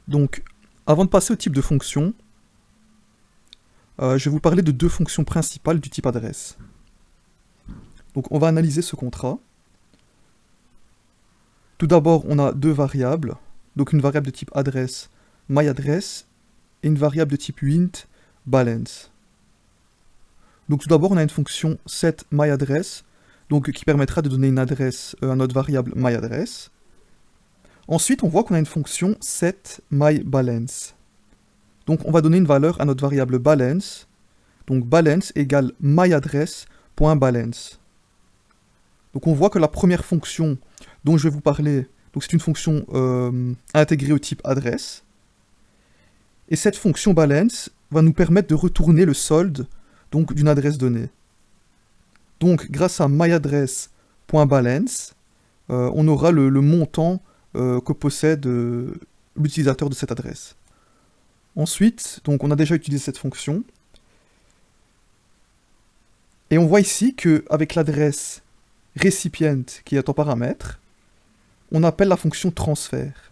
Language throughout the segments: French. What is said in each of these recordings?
Donc, avant de passer au type de fonction, je vais vous parler de deux fonctions principales du type adresse. Donc, on va analyser ce contrat. Tout d'abord, on a deux variables. Donc, une variable de type adresse, myAddress, et une variable de type int, balance. Donc, tout d'abord, on a une fonction setMyAddress, donc qui permettra de donner une adresse à notre variable myAddress. Ensuite, on voit qu'on a une fonction setMyBalance. Donc, on va donner une valeur à notre variable balance. Donc, balance égale myAddress.balance. Donc, on voit que la première fonction dont je vais vous parler, donc c'est une fonction intégrée au type adresse. Et cette fonction balance va nous permettre de retourner le solde donc d'une adresse donnée. Donc, grâce à myAddress.balance, on aura le montant que possède l'utilisateur de cette adresse. Ensuite, donc on a déjà utilisé cette fonction. Et on voit ici qu'avec l'adresse recipient qui est en paramètre, on appelle la fonction transfert.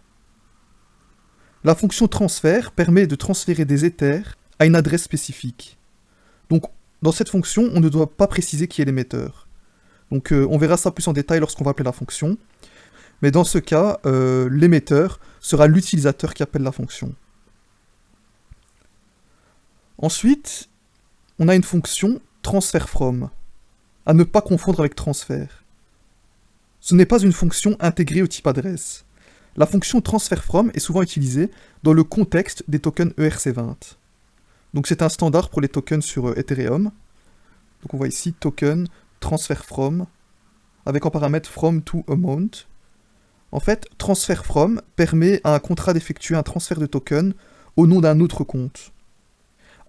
La fonction transfert permet de transférer des éthers à une adresse spécifique. Donc, dans cette fonction, on ne doit pas préciser qui est l'émetteur. Donc, on verra ça plus en détail lorsqu'on va appeler la fonction. Mais dans ce cas, l'émetteur sera l'utilisateur qui appelle la fonction. Ensuite, on a une fonction transferFrom, à ne pas confondre avec transfert. Ce n'est pas une fonction intégrée au type adresse. La fonction transferFrom est souvent utilisée dans le contexte des tokens ERC20. Donc c'est un standard pour les tokens sur Ethereum. Donc on voit ici token transferFrom, avec en paramètre from to amount. En fait, transferFrom permet à un contrat d'effectuer un transfert de token au nom d'un autre compte,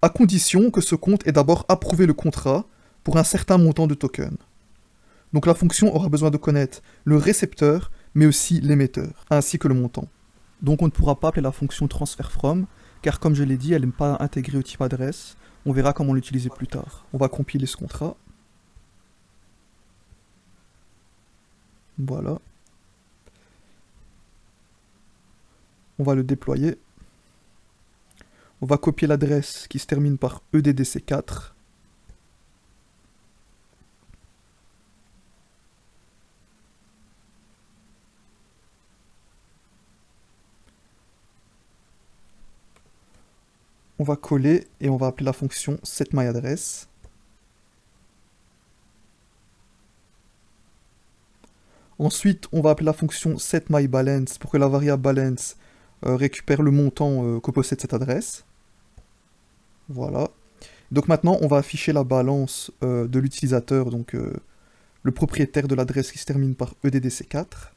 à condition que ce compte ait d'abord approuvé le contrat pour un certain montant de tokens. Donc la fonction aura besoin de connaître le récepteur, mais aussi l'émetteur, ainsi que le montant. Donc on ne pourra pas appeler la fonction transferFrom, car comme je l'ai dit, elle n'est pas intégrée au type adresse. On verra comment l'utiliser plus tard. On va compiler ce contrat. Voilà. On va le déployer. On va copier l'adresse qui se termine par EDDC4. On va coller et on va appeler la fonction setMyAddress. Ensuite, on va appeler la fonction setMyBalance pour que la variable balance récupère le montant que possède cette adresse. Voilà. Donc maintenant, on va afficher la balance de l'utilisateur, donc le propriétaire de l'adresse qui se termine par EDDC4.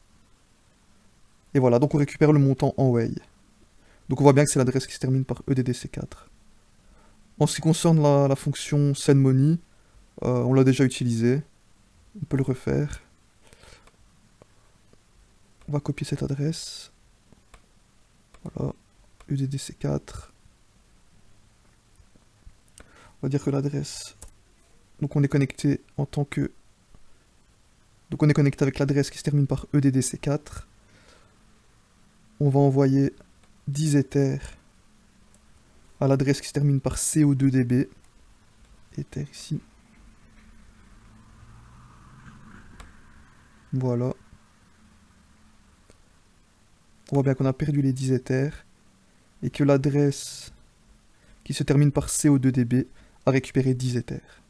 Et voilà, donc on récupère le montant en Way. Donc on voit bien que c'est l'adresse qui se termine par EDDC4. En ce qui concerne la fonction sendMoney, on l'a déjà utilisée. On peut le refaire. On va copier cette adresse. Voilà, EDDC4. On va dire que l'adresse... Donc on est connecté en tant que... Donc on est connecté avec l'adresse qui se termine par EDDC4. On va envoyer 10 Ethers à l'adresse qui se termine par CO2DB. Ether ici. Voilà. On voit bien qu'on a perdu les 10 Ethers et que l'adresse qui se termine par CO2DB a récupéré 10 Ethers.